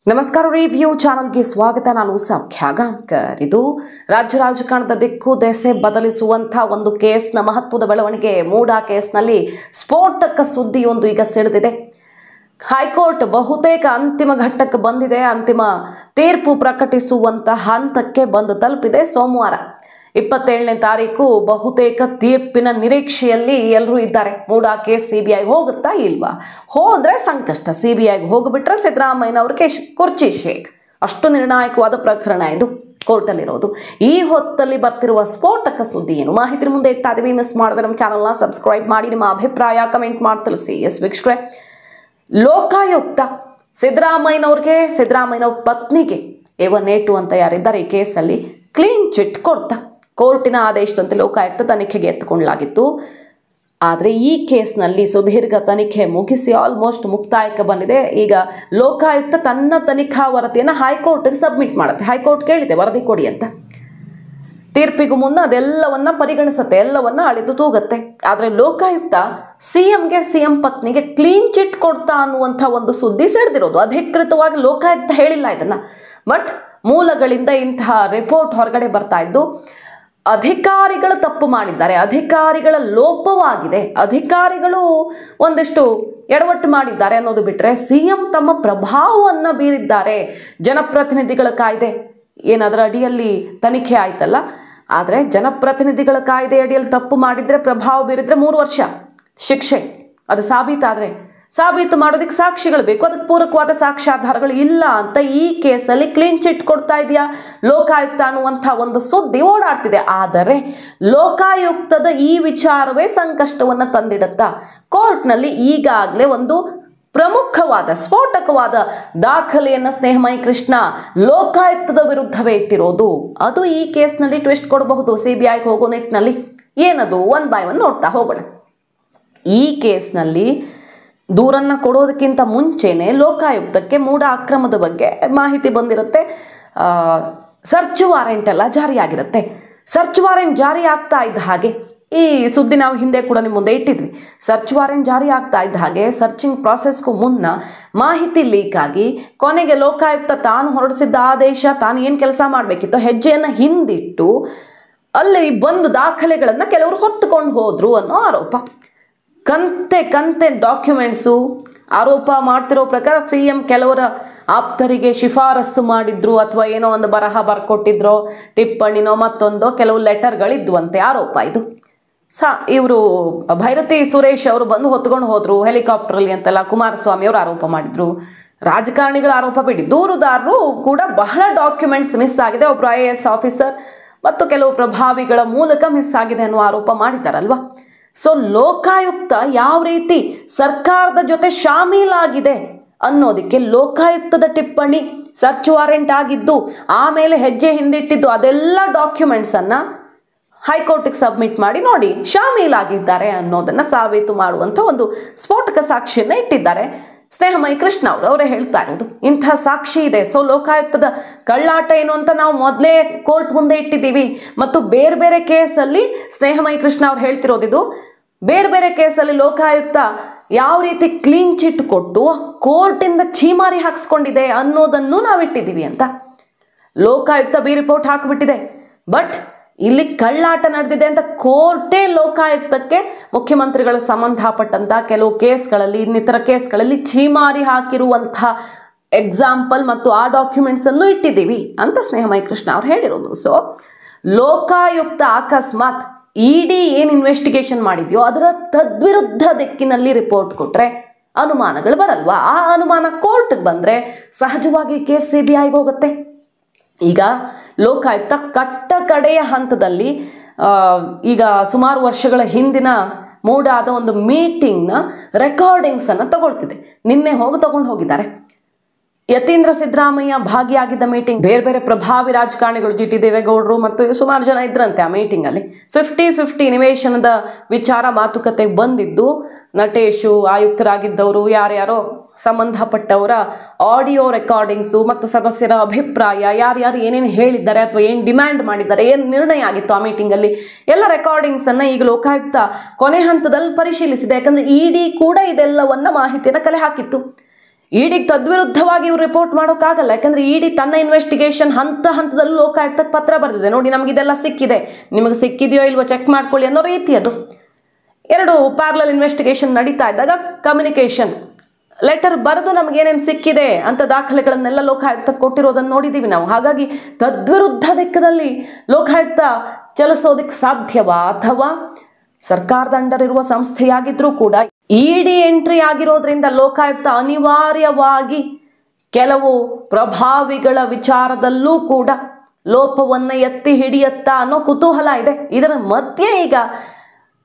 ನಮಸ್ಕಾರ ರಿವ್ಯೂ ಚಾನಲ್ಗೆ ಸ್ವಾಗತ. ನಾನು ಸೌಖ್ಯ ಗಾಂವ್ಕರ್. ಇದು ರಾಜ್ಯ ರಾಜಕಾರಣದ ದಿಕ್ಕು ದೆಸೆ ಬದಲಿಸುವಂಥ ಒಂದು ಕೇಸ್ನ ಮಹತ್ವದ ಬೆಳವಣಿಗೆ. ಮೂಡಾ ಕೇಸ್ನಲ್ಲಿ ಸ್ಫೋಟಕ ಸುದ್ದಿಯೊಂದು ಈಗ ಸಿಡಿದಿದೆ. ಹೈಕೋರ್ಟ್ ಬಹುತೇಕ ಅಂತಿಮ ಘಟ್ಟಕ್ಕೆ ಬಂದಿದೆ. ಅಂತಿಮ ತೀರ್ಪು ಪ್ರಕಟಿಸುವಂಥ ಹಂತಕ್ಕೆ ಬಂದು ತಲುಪಿದೆ. ಸೋಮವಾರ 27ನೇ ತಾರೀಕು ಬಹುತೇಕ ತೀರ್ಪಿನ ನಿರೀಕ್ಷೆಯಲ್ಲಿ ಎಲ್ಲರೂ ಇದ್ದಾರೆ. ಮೂಡಾ ಕೇಸ್ CBI ಹೋಗುತ್ತಾ ಇಲ್ವಾ? ಹೋದ್ರೆ ಸಂಕಷ್ಟ. CBIಗೆ ಹೋಗಿಬಿಟ್ರೆ ಸಿದ್ದರಾಮಯ್ಯನವ್ರಿಗೆ ಕುರ್ಚಿ ಶೇಕ್. ಅಷ್ಟು ನಿರ್ಣಾಯಕವಾದ ಪ್ರಕರಣ ಇದು ಕೋರ್ಟಲ್ಲಿರೋದು. ಈ ಹೊತ್ತಲ್ಲಿ ಬರ್ತಿರುವ ಸ್ಫೋಟಕ ಸುದ್ದಿ ಏನು? ಮಾಹಿತಿ ಮುಂದೆ ಇಡ್ತಾ ಇದೀವಿ. ಮಿಸ್ ಮಾಡಿದ್ರೆ ನಮ್ಮ ಚಾನಲ್ನ ಸಬ್ಸ್ಕ್ರೈಬ್ ಮಾಡಿ, ನಿಮ್ಮ ಅಭಿಪ್ರಾಯ ಕಮೆಂಟ್ ಮಾಡಿ ತಿಳಿಸಿ. ಎಸ್ ವೀಕ್ಷಕರೇ, ಲೋಕಾಯುಕ್ತ ಸಿದ್ದರಾಮಯ್ಯನವ್ರ ಪತ್ನಿಗೆ A1A2 ಅಂತ ಯಾರಿದ್ದಾರೆ ಈ ಕೇಸಲ್ಲಿ ಕ್ಲೀನ್ ಚಿಟ್ ಕೊಡ್ತಾ ಕೋರ್ಟಿನ ಆದೇಶದಂತೆ ಲೋಕಾಯುಕ್ತ ತನಿಖೆಗೆ ಎತ್ತುಕೊಳ್ಳಲಾಗಿತ್ತು. ಆದರೆ ಈ ಕೇಸ್ನಲ್ಲಿ ಸುದೀರ್ಘ ತನಿಖೆ ಮುಗಿಸಿ ಆಲ್ಮೋಸ್ಟ್ ಮುಕ್ತಾಯಕ್ಕೆ ಬಂದಿದೆ. ಈಗ ಲೋಕಾಯುಕ್ತ ತನ್ನ ತನಿಖಾ ವರದಿಯನ್ನು ಹೈಕೋರ್ಟ್ಗೆ ಸಬ್ಮಿಟ್ ಮಾಡುತ್ತೆ. ಹೈಕೋರ್ಟ್ ಕೇಳಿದೆ ವರದಿ ಕೊಡಿ ಅಂತ. ತೀರ್ಪಿಗೂ ಮುನ್ನ ಅದೆಲ್ಲವನ್ನ ಪರಿಗಣಿಸುತ್ತೆ, ಎಲ್ಲವನ್ನ ಅಳಿದು ತೂಗತ್ತೆ. ಆದರೆ ಲೋಕಾಯುಕ್ತ ಸಿಎಂ ಪತ್ನಿಗೆ ಕ್ಲೀನ್ ಚಿಟ್ ಕೊಡ್ತಾ ಅನ್ನುವಂಥ ಒಂದು ಸುದ್ದಿ ಸಿಡಿದಿರೋದು. ಅಧಿಕೃತವಾಗಿ ಲೋಕಾಯುಕ್ತ ಹೇಳಿಲ್ಲ ಇದನ್ನ, ಬಟ್ ಮೂಲಗಳಿಂದ ಇಂತಹ ರಿಪೋರ್ಟ್ ಹೊರಗಡೆ ಬರ್ತಾ ಇದ್ದು ಅಧಿಕಾರಿಗಳು ತಪ್ಪು ಮಾಡಿದ್ದಾರೆ, ಅಧಿಕಾರಿಗಳ ಲೋಪವಾಗಿದೆ, ಅಧಿಕಾರಿಗಳು ಒಂದಿಷ್ಟು ಎಡವಟ್ಟು ಮಾಡಿದ್ದಾರೆ ಅನ್ನೋದು ಬಿಟ್ಟರೆ ಸಿಎಂ ತಮ್ಮ ಪ್ರಭಾವವನ್ನು ಬೀರಿದ್ದಾರೆ. ಜನಪ್ರತಿನಿಧಿಗಳ ಕಾಯ್ದೆ ಏನಾದರೂ ಅಡಿಯಲ್ಲಿ ತನಿಖೆ ಆಯ್ತಲ್ಲ, ಆದರೆ ಜನಪ್ರತಿನಿಧಿಗಳ ಕಾಯ್ದೆ ಅಡಿಯಲ್ಲಿ ತಪ್ಪು ಮಾಡಿದರೆ ಪ್ರಭಾವ ಬೀರಿದ್ರೆ 3 ವರ್ಷ ಶಿಕ್ಷೆ. ಅದು ಸಾಬೀತು ಮಾಡೋದಕ್ಕೆ ಸಾಕ್ಷಿಗಳು ಬೇಕು, ಅದಕ್ಕೆ ಪೂರಕವಾದ ಸಾಕ್ಷ್ಯಾಧಾರಗಳು ಇಲ್ಲ ಅಂತ ಈ ಕೇಸಲ್ಲಿ ಕ್ಲೀನ್ ಚಿಟ್ ಕೊಡ್ತಾ ಇದೆಯಾ ಲೋಕಾಯುಕ್ತ ಅನ್ನುವಂಥ ಒಂದು ಸುದ್ದಿ ಓಡಾಡ್ತಿದೆ. ಆದರೆ ಲೋಕಾಯುಕ್ತದ ಈ ವಿಚಾರವೇ ಸಂಕಷ್ಟವನ್ನು ತಂದಿಡುತ್ತಾ ಕೋರ್ಟ್ನಲ್ಲಿ ಈಗಾಗಲೇ ಒಂದು ಪ್ರಮುಖವಾದ ಸ್ಫೋಟಕವಾದ ದಾಖಲೆಯನ್ನು ಸ್ನೇಹಮಯಿ ಕೃಷ್ಣ ಲೋಕಾಯುಕ್ತದ ವಿರುದ್ಧವೇ ಇಟ್ಟಿರೋದು. ಅದು ಈ ಕೇಸ್ನಲ್ಲಿ ಟ್ವಿಸ್ಟ್ ಕೊಡಬಹುದು CBIಗೆ ಹೋಗೋ ನಿಟ್ಟಿನಲ್ಲಿ. ಏನದು? 1 by 1 ನೋಡ್ತಾ ಹೋಗೋಣ. ಈ ಕೇಸ್ನಲ್ಲಿ ದೂರನ್ನು ಕೊಡೋದಕ್ಕಿಂತ ಮುಂಚೆನೆ ಲೋಕಾಯುಕ್ತಕ್ಕೆ ಮೂಡಾ ಅಕ್ರಮದ ಬಗ್ಗೆ ಮಾಹಿತಿ ಬಂದಿರುತ್ತೆ. ಸರ್ಚ್ ವಾರೆಂಟ್ ಎಲ್ಲ ಜಾರಿಯಾಗಿರುತ್ತೆ. ಸರ್ಚ್ ವಾರೆಂಟ್ ಜಾರಿ ಆಗ್ತಾ ಇದ್ದ ಹಾಗೆ, ಈ ಸುದ್ದಿ ನಾವು ಹಿಂದೆ ಕೂಡ ನಿಮ್ಮ ಮುಂದೆ ಇಟ್ಟಿದ್ವಿ. ಸರ್ಚ್ ವಾರೆಂಟ್ ಜಾರಿ ಆಗ್ತಾ ಇದ್ದ ಹಾಗೆ ಸರ್ಚಿಂಗ್ ಪ್ರಾಸೆಸ್ಗೂ ಮುನ್ನ ಮಾಹಿತಿ ಲೀಕ್ ಆಗಿ ಕೊನೆಗೆ ಲೋಕಾಯುಕ್ತ ತಾನು ಹೊರಡಿಸಿದ್ದ ಆದೇಶ, ತಾನು ಏನು ಕೆಲಸ ಮಾಡಬೇಕಿತ್ತು ಹೆಜ್ಜೆಯನ್ನು ಹಿಂದಿಟ್ಟು ಅಲ್ಲಿ ಬಂದು ದಾಖಲೆಗಳನ್ನು ಕೆಲವರು ಹೊತ್ತುಕೊಂಡು ಹೋದ್ರು ಅನ್ನೋ ಆರೋಪ. ಕಂತೆ ಡಾಕ್ಯುಮೆಂಟ್ಸು ಆರೋಪ ಮಾಡ್ತಿರೋ ಪ್ರಕಾರ ಸಿಎಂ ಕೆಲವರ ಆಪ್ತರಿಗೆ ಶಿಫಾರಸ್ಸು ಮಾಡಿದ್ರು, ಅಥವಾ ಏನೋ ಒಂದು ಬರಹ ಬರ್ಕೊಟ್ಟಿದ್ರೋ, ಟಿಪ್ಪಣಿನೋ ಮತ್ತೊಂದೋ ಕೆಲವು ಲೆಟರ್ಗಳಿದ್ವಂತೆ. ಆರೋಪ ಇದು. ಇವರು ಭೈರತಿ ಸುರೇಶ್ ಅವರು ಬಂದು ಹೊತ್ಕೊಂಡು ಹೋದ್ರು ಹೆಲಿಕಾಪ್ಟರಲ್ಲಿ ಅಂತೆಲ್ಲ ಕುಮಾರಸ್ವಾಮಿ ಅವರು ಆರೋಪ ಮಾಡಿದ್ರು. ರಾಜಕಾರಣಿಗಳ ಆರೋಪ ಬಿಡಿ, ದೂರುದಾರರು ಕೂಡ ಬಹಳ ಡಾಕ್ಯುಮೆಂಟ್ಸ್ ಮಿಸ್ ಆಗಿದೆ, ಒಬ್ರು IAS ಆಫೀಸರ್ ಮತ್ತು ಕೆಲವು ಪ್ರಭಾವಿಗಳ ಮೂಲಕ ಮಿಸ್ ಆಗಿದೆ ಅನ್ನೋ ಆರೋಪ ಮಾಡಿದ್ದಾರಲ್ವಾ. ಸೊ ಲೋಕಾಯುಕ್ತ ಯಾವ ರೀತಿ ಸರ್ಕಾರದ ಜೊತೆ ಶಾಮೀಲಾಗಿದೆ ಅನ್ನೋದಕ್ಕೆ ಲೋಕಾಯುಕ್ತದ ಟಿಪ್ಪಣಿ, ಸರ್ಚ್ ವಾರೆಂಟ್ ಆಗಿದ್ದು, ಆಮೇಲೆ ಹೆಜ್ಜೆ ಹಿಂದಿಟ್ಟಿದ್ದು, ಅದೆಲ್ಲ ಡಾಕ್ಯುಮೆಂಟ್ಸನ್ನು ಹೈಕೋರ್ಟಿಗೆ ಸಬ್ಮಿಟ್ ಮಾಡಿ ನೋಡಿ ಶಾಮೀಲಾಗಿದ್ದಾರೆ ಅನ್ನೋದನ್ನು ಸಾಬೀತು ಮಾಡುವಂಥ ಒಂದು ಸ್ಫೋಟಕ ಸಾಕ್ಷಿಯನ್ನು ಇಟ್ಟಿದ್ದಾರೆ ಸ್ನೇಹಮಯಿ ಕೃಷ್ಣ ಅವರೇ ಹೇಳ್ತಾ ಇರೋದು. ಇಂಥ ಸಾಕ್ಷಿ ಇದೆ. ಸೊ ಲೋಕಾಯುಕ್ತದ ಕಳ್ಳಾಟ ಏನು ಅಂತ ನಾವು ಮೊದಲೇ ಕೋರ್ಟ್ ಮುಂದೆ ಇಟ್ಟಿದ್ದೀವಿ. ಮತ್ತು ಬೇರೆ ಕೇಸಲ್ಲಿ ಸ್ನೇಹಮಯಿ ಕೃಷ್ಣ ಅವ್ರು ಹೇಳ್ತಿರೋದಿದು, ಬೇರೆ ಕೇಸಲ್ಲಿ ಲೋಕಾಯುಕ್ತ ಯಾವ ರೀತಿ ಕ್ಲೀನ್ ಚಿಟ್ ಕೊಟ್ಟು ಕೋರ್ಟಿಂದ ಛೀಮಾರಿ ಹಾಕ್ಸ್ಕೊಂಡಿದೆ ಅನ್ನೋದನ್ನು ನಾವಿಟ್ಟಿದ್ದೀವಿ ಅಂತ. ಲೋಕಾಯುಕ್ತ ರಿಪೋರ್ಟ್ ಹಾಕಿಬಿಟ್ಟಿದೆ, ಬಟ್ ಇಲ್ಲಿ ಕಳ್ಳಾಟ ನಡೆದಿದೆ ಅಂತ ಕೋರ್ಟೇ ಲೋಕಾಯುಕ್ತಕ್ಕೆ ಮುಖ್ಯಮಂತ್ರಿಗಳಿಗೆ ಸಂಬಂಧಪಟ್ಟಂಥ ಕೆಲವು ಕೇಸ್ಗಳಲ್ಲಿ, ಇನ್ನಿತರ ಕೇಸ್ಗಳಲ್ಲಿ ಛೀಮಾರಿ ಹಾಕಿರುವಂಥ ಎಕ್ಸಾಂಪಲ್ ಮತ್ತು ಆ ಡಾಕ್ಯುಮೆಂಟ್ಸನ್ನು ಇಟ್ಟಿದ್ದೀವಿ ಅಂತ ಸ್ನೇಹಮಯಿ ಕೃಷ್ಣ ಅವ್ರು ಹೇಳಿರೋದು. ಸೊ ಲೋಕಾಯುಕ್ತ ಅಕಸ್ಮಾತ್ ED ಏನು ಇನ್ವೆಸ್ಟಿಗೇಷನ್ ಮಾಡಿದೆಯೋ ಅದರ ತದ್ವಿರುದ್ಧ ದಿಕ್ಕಿನಲ್ಲಿ ರಿಪೋರ್ಟ್ ಕೊಟ್ಟರೆ ಅನುಮಾನಗಳು ಬರಲ್ವಾ? ಆ ಅನುಮಾನ ಕೋರ್ಟ್ಗೆ ಬಂದರೆ ಸಹಜವಾಗಿ ಕೇಸ್ CBIಗೆ ಹೋಗುತ್ತೆ. ಈಗ ಲೋಕಾಯುಕ್ತ ಕಡೆಯ ಹಂತದಲ್ಲಿ ಈಗ ಸುಮಾರು ವರ್ಷಗಳ ಹಿಂದಿನ ಮೂಡಾದ ಒಂದು ಮೀಟಿಂಗ್ನ ರೆಕಾರ್ಡಿಂಗ್ಸನ್ನು ತಗೊಳ್ತಿದೆ. ನಿನ್ನೆ ತಗೊಂಡು ಹೋಗಿದ್ದಾರೆ. ಯತೀಂದ್ರ ಸಿದ್ದರಾಮಯ್ಯ ಭಾಗಿಯಾಗಿದ್ದ ಮೀಟಿಂಗ್, ಬೇರೆ ಪ್ರಭಾವಿ ರಾಜಕಾರಣಿಗಳು GT ದೇವೇಗೌಡರು ಮತ್ತು ಸುಮಾರು ಜನ ಇದ್ರಂತೆ ಆ ಮೀಟಿಂಗಲ್ಲಿ. 50-50 ನಿವೇಶನದ ವಿಚಾರ ಮಾತುಕತೆಗೆ ಬಂದಿದ್ದು, ನಟೇಶು, ಆಯುಕ್ತರಾಗಿದ್ದವರು, ಯಾರ್ಯಾರೋ ಸಂಬಂಧಪಟ್ಟವರ ಆಡಿಯೋ ರೆಕಾರ್ಡಿಂಗ್ಸು ಮತ್ತು ಸದಸ್ಯರ ಅಭಿಪ್ರಾಯ, ಯಾರ್ಯಾರು ಏನೇನು ಹೇಳಿದ್ದಾರೆ ಅಥವಾ ಏನು ಡಿಮ್ಯಾಂಡ್ ಮಾಡಿದ್ದಾರೆ, ಏನು ನಿರ್ಣಯ ಆಗಿತ್ತು ಆ ಮೀಟಿಂಗಲ್ಲಿ, ಎಲ್ಲ ರೆಕಾರ್ಡಿಂಗ್ಸನ್ನು ಈಗ ಲೋಕಾಯುಕ್ತ ಕೊನೆ ಹಂತದಲ್ಲಿ ಪರಿಶೀಲಿಸಿದೆ. ಯಾಕಂದರೆ ED ಕೂಡ ಇದೆಲ್ಲವನ್ನ ಮಾಹಿತಿಯನ್ನು ಕಲೆ ಹಾಕಿತ್ತು. ಇಡಿಗೆ ತದ್ವಿರುದ್ಧವಾಗಿ ಇವ್ರು ರಿಪೋರ್ಟ್ ಮಾಡೋಕ್ಕಾಗಲ್ಲ. ಯಾಕಂದ್ರೆ ಇಡಿ ತನ್ನ ಇನ್ವೆಸ್ಟಿಗೇಷನ್ ಹಂತದಲ್ಲಿ ಲೋಕಾಯುಕ್ತಕ್ಕೆ ಪತ್ರ ಬರೆದಿದೆ, ನೋಡಿ ನಮ್ಗೆ ಇದೆಲ್ಲ ಸಿಕ್ಕಿದೆ, ನಿಮಗೆ ಸಿಕ್ಕಿದೆಯೋ ಇಲ್ವೋ ಚೆಕ್ ಮಾಡ್ಕೊಳ್ಳಿ ಅನ್ನೋ ರೀತಿ. ಅದು ಎರಡು ಪ್ಯಾರಲಲ್ ಇನ್ವೆಸ್ಟಿಗೇಷನ್ ನಡೀತಾ ಇದ್ದಾಗ ಕಮ್ಯುನಿಕೇಷನ್ ಲೆಟರ್ ಬರೆದು ನಮಗೇನೇನು ಸಿಕ್ಕಿದೆ ಅಂತ ದಾಖಲೆಗಳನ್ನೆಲ್ಲ ಲೋಕಾಯುಕ್ತಕ್ಕೆ ಕೊಟ್ಟಿರೋದನ್ನು ನೋಡಿದ್ದೀವಿ ನಾವು. ಹಾಗಾಗಿ ತದ್ವಿರುದ್ಧ ದಿಕ್ಕದಲ್ಲಿ ಲೋಕಾಯುಕ್ತ ಚಲಿಸೋದಕ್ಕೆ ಸಾಧ್ಯವಾ? ಅಥವಾ ಸರ್ಕಾರದ ಅಂಡರ್ ಇರುವ ಸಂಸ್ಥೆಯಾಗಿದ್ರೂ ಕೂಡ ಇಡಿ ಎಂಟ್ರಿ ಆಗಿರೋದ್ರಿಂದ ಲೋಕಾಯುಕ್ತ ಅನಿವಾರ್ಯವಾಗಿ ಕೆಲವು ಪ್ರಭಾವಿಗಳ ವಿಚಾರದಲ್ಲೂ ಕೂಡ ಲೋಪವನ್ನು ಎತ್ತಿ ಹಿಡಿಯತ್ತಾ ಅನ್ನೋ ಕುತೂಹಲ ಇದೆ. ಇದರ ಮಧ್ಯೆ ಈಗ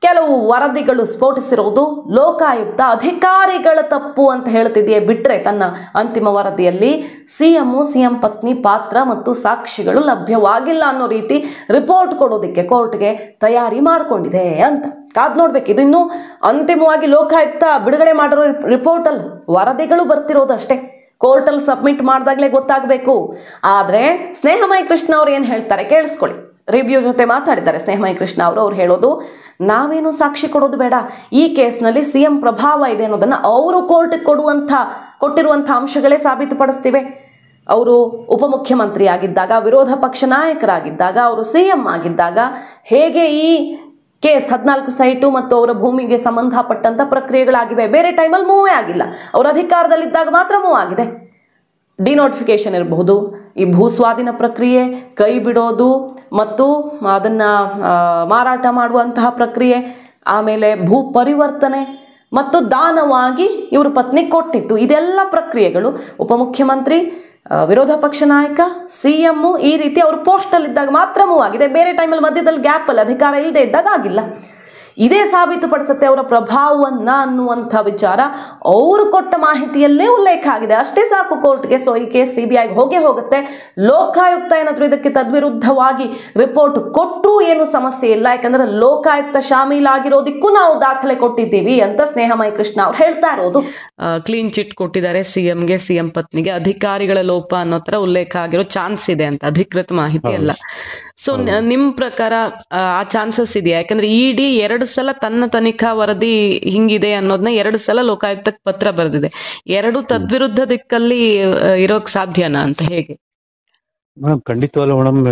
ಕೆಲವು ವರದಿಗಳು ಸ್ಫೋಟಿಸಿರುವುದು ಲೋಕಾಯುಕ್ತ ಅಧಿಕಾರಿಗಳ ತಪ್ಪು ಅಂತ ಹೇಳ್ತಿದೆಯೇ ಬಿಟ್ರೆ ತನ್ನ ಅಂತಿಮ ವರದಿಯಲ್ಲಿ ಸಿಎಂ ಪತ್ನಿ ಪಾತ್ರ ಮತ್ತು ಸಾಕ್ಷಿಗಳು ಲಭ್ಯವಾಗಿಲ್ಲ ಅನ್ನೋ ರೀತಿ ರಿಪೋರ್ಟ್ ಕೊಡೋದಕ್ಕೆ ಕೋರ್ಟ್ಗೆ ತಯಾರಿ ಮಾಡಿಕೊಂಡಿದೆ ಅಂತ ಕಾದ್ ನೋಡ್ಬೇಕು. ಇದು ಇನ್ನೂ ಅಂತಿಮವಾಗಿ ಲೋಕಾಯುಕ್ತ ಬಿಡುಗಡೆ ಮಾಡಿರೋ ರಿಪೋರ್ಟ್ ಅಲ್ಲ, ವರದಿಗಳು ಬರ್ತಿರೋದಷ್ಟೇ. ಕೋರ್ಟಲ್ಲಿ ಸಬ್ಮಿಟ್ ಮಾಡಿದಾಗಲೇ ಗೊತ್ತಾಗಬೇಕು. ಆದರೆ ಸ್ನೇಹಮಯಿ ಕೃಷ್ಣ ಅವ್ರು ಏನು ಹೇಳ್ತಾರೆ ಕೇಳಿಸ್ಕೊಳ್ಳಿ. ರಿವ್ಯೂ ಜೊತೆ ಮಾತಾಡಿದ್ದಾರೆ ಸ್ನೇಹಮಯಿ ಕೃಷ್ಣ ಅವ್ರು ಹೇಳೋದು, ನಾವೇನು ಸಾಕ್ಷಿ ಕೊಡೋದು ಬೇಡ, ಈ ಕೇಸ್ನಲ್ಲಿ ಸಿಎಂ ಪ್ರಭಾವ ಇದೆ ಅನ್ನೋದನ್ನು ಅವರು ಕೋರ್ಟ್ಗೆ ಕೊಟ್ಟಿರುವಂಥ ಅಂಶಗಳೇ ಸಾಬೀತುಪಡಿಸ್ತಿವೆ. ಅವರು ಉಪಮುಖ್ಯಮಂತ್ರಿ ಆಗಿದ್ದಾಗ, ವಿರೋಧ ಪಕ್ಷ ನಾಯಕರಾಗಿದ್ದಾಗ, ಅವರು ಸಿಎಂ ಆಗಿದ್ದಾಗ ಹೇಗೆ ಈ ಕೇಸ್ 14 ಸೈಟು ಮತ್ತು ಅವರ ಭೂಮಿಗೆ ಸಂಬಂಧಪಟ್ಟಂಥ ಪ್ರಕ್ರಿಯೆಗಳಾಗಿವೆ. ಬೇರೆ ಟೈಮಲ್ಲಿ ಮೂವೇ ಆಗಿಲ್ಲ, ಅವರ ಅಧಿಕಾರದಲ್ಲಿದ್ದಾಗ ಮಾತ್ರ ಮೂವ್ ಆಗಿದೆ. ಡಿನೋಟಿಫಿಕೇಶನ್ ಇರಬಹುದು, ಈ ಭೂಸ್ವಾಧೀನ ಪ್ರಕ್ರಿಯೆ, ಕೈ ಬಿಡೋದು ಮತ್ತು ಅದನ್ನು ಮಾರಾಟ ಮಾಡುವಂತಹ ಪ್ರಕ್ರಿಯೆ, ಆಮೇಲೆ ಭೂ ಪರಿವರ್ತನೆ ಮತ್ತು ದಾನವಾಗಿ ಇವ್ರ ಪತ್ನಿ ಕೊಟ್ಟಿತ್ತು. ಇದೆಲ್ಲ ಪ್ರಕ್ರಿಯೆಗಳು ಉಪಮುಖ್ಯಮಂತ್ರಿ, ವಿರೋಧ ಪಕ್ಷ ನಾಯಕ, ಸಿಎಂ ಈ ರೀತಿ ಅವರು ಪೋಸ್ಟಲ್ಲಿದ್ದಾಗ ಮಾತ್ರ ಮೂವ್ ಆಗಿದೆ. ಬೇರೆ ಟೈಮಲ್ಲಿ ಮಧ್ಯದಲ್ಲಿ ಗ್ಯಾಪಲ್ಲಿ ಅಧಿಕಾರ ಇಲ್ಲದೆ ಇದ್ದಾಗ ಆಗಿಲ್ಲ. ಇದೇ ಸಾಬೀತುಪಡಿಸುತ್ತೆ ಅವರ ಪ್ರಭಾವವನ್ನ ಅನ್ನುವಂಥ ವಿಚಾರ ಅವರು ಕೊಟ್ಟ ಮಾಹಿತಿಯಲ್ಲೇ ಉಲ್ಲೇಖ ಆಗಿದೆ. ಅಷ್ಟೇ ಸಾಕು ಕೋರ್ಟ್ಗೆ. ಸೊ ಈ ಕೇಸ್ ಸಿಬಿಐಗೆ ಹೋಗುತ್ತೆ. ಲೋಕಾಯುಕ್ತ ಏನಾದರೂ ಇದಕ್ಕೆ ತದ್ವಿರುದ್ಧವಾಗಿ ರಿಪೋರ್ಟ್ ಕೊಟ್ಟರೂ ಏನು ಸಮಸ್ಯೆ ಇಲ್ಲ, ಯಾಕಂದ್ರೆ ಲೋಕಾಯುಕ್ತ ಶಾಮೀಲಾಗಿರೋದಕ್ಕೂ ನಾವು ದಾಖಲೆ ಕೊಟ್ಟಿದ್ದೀವಿ ಅಂತ ಸ್ನೇಹಮಯಿ ಕೃಷ್ಣ ಅವ್ರು ಹೇಳ್ತಾ ಇರೋದು. ಕ್ಲೀನ್ ಚಿಟ್ ಕೊಟ್ಟಿದ್ದಾರೆ ಸಿಎಂಗೆ, ಸಿಎಂ ಪತ್ನಿಗೆ. ಅಧಿಕಾರಿಗಳ ಲೋಪ ಅನ್ನೋ ತರ ಉಲ್ಲೇಖ ಆಗಿರೋ ಚಾನ್ಸ್ ಇದೆ ಅಂತ, ಅಧಿಕೃತ ಮಾಹಿತಿ ಅಲ್ಲ. ಸೊ ನಿಮ್ ಪ್ರಕಾರ ಆ ಚಾನ್ಸಸ್ ಇದೆಯಾ? ಯಾಕಂದ್ರೆ ಇಡಿ 2 ಸಲ ತನ್ನ ತನಿಖಾ ವರದಿ ಹಿಂಗಿದೆ ಅನ್ನೋದನ್ನ 2 ಸಲ ಲೋಕಾಯುಕ್ತಕ್ಕೆ ಪತ್ರ ಬರೆದಿದೆ. 2 ತದ್ವಿರುದ್ಧ ದಿಕ್ಕಲ್ಲಿ ಇರೋಕ್ ಸಾಧ್ಯನಾ ಅಂತ ಹೇಗೆ? Madam ಖಂಡಿತವಲ್ಲ madam.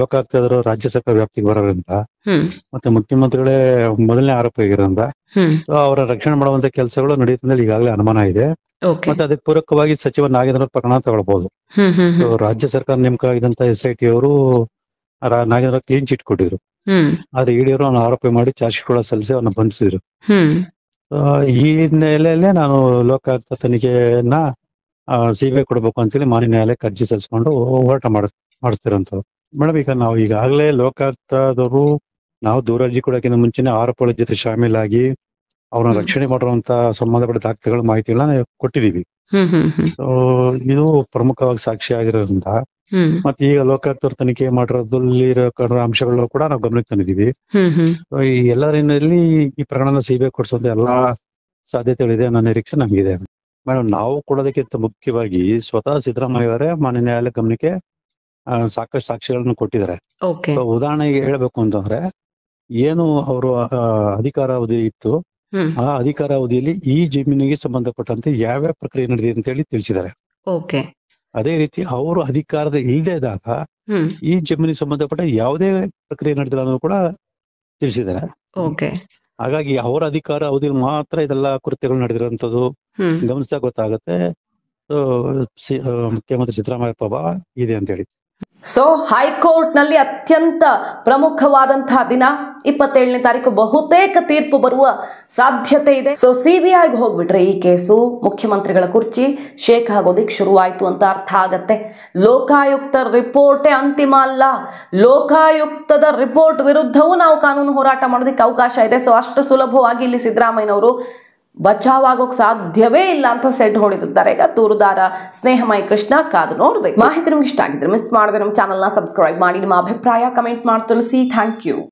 ಲೋಕಾಯುಕ್ತರು ರಾಜ್ಯ ಸರ್ಕಾರ ವ್ಯಾಪ್ತಿಗೆ ಬರೋದ್ರಿಂದ ಮತ್ತೆ ಮುಖ್ಯಮಂತ್ರಿಗಳೇ ಮೊದಲನೇ ಆರೋಪ ಆಗಿರೋದ್ರಿಂದ ಅವರ ರಕ್ಷಣೆ ಮಾಡುವಂತ ಕೆಲಸಗಳು ನಡೆಯುತ್ತೆ ಈಗಾಗಲೇ ಅನುಮಾನ ಇದೆ. ಮತ್ತೆ ಅದಕ್ಕೆ ಪೂರಕವಾಗಿ ಸಚಿವ ನಾಗೇಂದ್ರ ಪ್ರಕರಣ ತಗೊಳ್ಬಹುದು. ರಾಜ್ಯ ಸರ್ಕಾರ ನೇಮಕ ಆಗಿದಂತ SIT ಅವರು ನಾಗೇಂದ್ರ ಕ್ಲೀನ್ ಚಿಟ್ ಕೊಟ್ಟಿದ್ರು. ಆದ್ರೆ ಇಡಿ ಅವರು ಆರೋಪ ಮಾಡಿ ಚಾರ್ಜ್ ಶೀಟ್ ಕೂಡ ಸಲ್ಲಿಸಿ ಅವ್ರನ್ನ ಬಂಧಿಸಿದ್ರು. ಈ ಹಿನ್ನೆಲೆಯಲ್ಲೇ ನಾನು ಲೋಕಾಯುಕ್ತ ತನಿಖೆಯನ್ನ ಸಿಬಿಐ ಕೊಡ್ಬೇಕು ಅಂತೇಳಿ ಮಾನ್ಯ ನ್ಯಾಯಾಲಯಕ್ಕೆ ಅರ್ಜಿ ಸಲ್ಲಿಸ್ಕೊಂಡು ಹೋರಾಟ ಮಾಡಿಸ್ತಿರೋಂಥದ್ದು. ಮೇಡಮ್ ಈಗ ನಾವು ಈಗಾಗಲೇ ಲೋಕಾಯುಕ್ತದವರು ನಾವು ದೂರರ್ಜಿ ಕೊಡೋಕ್ಕಿಂತ ಮುಂಚೆನೆ ಆರೋಪಗಳ ಜೊತೆ ಶಾಮೀಲಾಗಿ ಅವ್ರನ್ನ ರಕ್ಷಣೆ ಮಾಡಿರುವಂತ ಸಂಬಂಧಪಟ್ಟ ದಾಖಲೆಗಳ ಮಾಹಿತಿಗಳನ್ನ ಕೊಟ್ಟಿದೀವಿ. ಇದು ಪ್ರಮುಖವಾಗಿ ಸಾಕ್ಷಿ ಆಗಿರೋದ್ರಿಂದ ಮತ್ತೆ ಈಗ ಲೋಕಾಯುಕ್ತರು ತನಿಖೆ ಮಾಡಿರೋದ್ರಲ್ಲಿ ಅಂಶಗಳು ಕೂಡ ನಾವು ಗಮನಕ್ಕೆ ತಂದಿದ್ದೀವಿ. ಈ ಎಲ್ಲರ ಹಿನ್ನೆಲೆಯಲ್ಲಿ ಈ ಪ್ರಕರಣ ಸಿಬಿಐ ಕೊಡಿಸುವಂತ ಎಲ್ಲಾ ಸಾಧ್ಯತೆಗಳಿದೆ ಅನ್ನೋ ನಿರೀಕ್ಷೆ ನಮಗಿದೆ. ಮೇಡಮ್ ನಾವು ಕೊಡೋದಕ್ಕಿಂತ ಮುಖ್ಯವಾಗಿ ಸ್ವತಃ ಸಿದ್ದರಾಮಯ್ಯ ಅವರೇ ಮಾನ್ಯ ನ್ಯಾಯಾಲಯ ಗಮನಕ್ಕೆ ಸಾಕಷ್ಟು ಸಾಕ್ಷಿಗಳನ್ನು ಕೊಟ್ಟಿದ್ದಾರೆ. ಉದಾಹರಣೆಗೆ ಹೇಳ್ಬೇಕು ಅಂತಂದ್ರೆ, ಏನು ಅವರು ಅಧಿಕಾರಾವಧಿ ಇತ್ತು, ಆ ಅಧಿಕಾರಾವಧಿಯಲ್ಲಿ ಈ ಜಮೀನಿಗೆ ಸಂಬಂಧಪಟ್ಟಂತೆ ಯಾವ್ಯಾವ ಪ್ರಕ್ರಿಯೆ ನಡೆದಿದೆ ಅಂತ ಹೇಳಿ ತಿಳಿಸಿದ್ದಾರೆ. ಅದೇ ರೀತಿ ಅವರು ಅಧಿಕಾರದ ಇಲ್ಲದೆ ಇದ್ದಾಗ ಈ ಜಮೀನಿಗೆ ಸಂಬಂಧಪಟ್ಟ ಯಾವುದೇ ಪ್ರಕ್ರಿಯೆ ನಡೆದಿಲ್ಲ ಅನ್ನೋದು ಕೂಡ ತಿಳಿಸಿದ್ದಾರೆ. ಹಾಗಾಗಿ ಅವರ ಅಧಿಕಾರ ಅವಧಿಯಲ್ಲಿ ಮಾತ್ರ ಇದೆಲ್ಲ ಕೃತ್ಯಗಳು ನಡೆದಿರುವಂತದ್ದು ಗಮನಿಸಿದಾಗ ಗೊತ್ತಾಗುತ್ತೆ ಮುಖ್ಯಮಂತ್ರಿ ಸಿದ್ದರಾಮಯ್ಯ ಪ್ರಭಾವ ಇದೆ ಅಂತ ಹೇಳಿ. ಸೊ ಹೈಕೋರ್ಟ್ ನಲ್ಲಿ ಅತ್ಯಂತ ಪ್ರಮುಖವಾದಂತಹ ದಿನ 27ನೇ ತಾರೀಕು ಬಹುತೇಕ ತೀರ್ಪು ಬರುವ ಸಾಧ್ಯತೆ ಇದೆ. ಸೊ ಸಿಬಿಐಗೆ ಹೋಗ್ಬಿಟ್ರೆ ಈ ಕೇಸು ಮುಖ್ಯಮಂತ್ರಿಗಳ ಕುರ್ಚಿ ಶೇಕ್ ಆಗೋದಿಕ್ ಶುರುವಾಯ್ತು ಅಂತ ಅರ್ಥ ಆಗತ್ತೆ. ಲೋಕಾಯುಕ್ತ ರಿಪೋರ್ಟೇ ಅಂತಿಮ ಅಲ್ಲ, ಲೋಕಾಯುಕ್ತದ ರಿಪೋರ್ಟ್ ವಿರುದ್ಧವೂ ನಾವು ಕಾನೂನು ಹೋರಾಟ ಮಾಡೋದಕ್ಕೆ ಅವಕಾಶ ಇದೆ. ಸೊ ಅಷ್ಟು ಸುಲಭವಾಗಿ ಇಲ್ಲಿ ಸಿದ್ದರಾಮಯ್ಯನವರು ಬಚಾವಾಗೋಕ್ ಸಾಧ್ಯವೇ ಇಲ್ಲ ಅಂತ ಸೆಡ್ ಹೊಡೆದಿದ್ದಾರೆ. ಈಗ ದೂರುದಾರ ಸ್ನೇಹಮಯಿ ಕೃಷ್ಣ ಕಾದು ನೋಡ್ಬೇಕು. ಮಾಹಿತಿ ನಿಮ್ಗೆ ಇಷ್ಟ ಆಗಿದ್ರೆ ಮಿಸ್ ಮಾಡಿದ್ರೆ ನಮ್ಮ ಚಾನಲ್ನ ಸಬ್ಸ್ಕ್ರೈಬ್ ಮಾಡಿ, ನಿಮ್ಮ ಅಭಿಪ್ರಾಯ ಕಮೆಂಟ್ ಮಾಡಿ ತಿಳಿಸಿ. Thank you.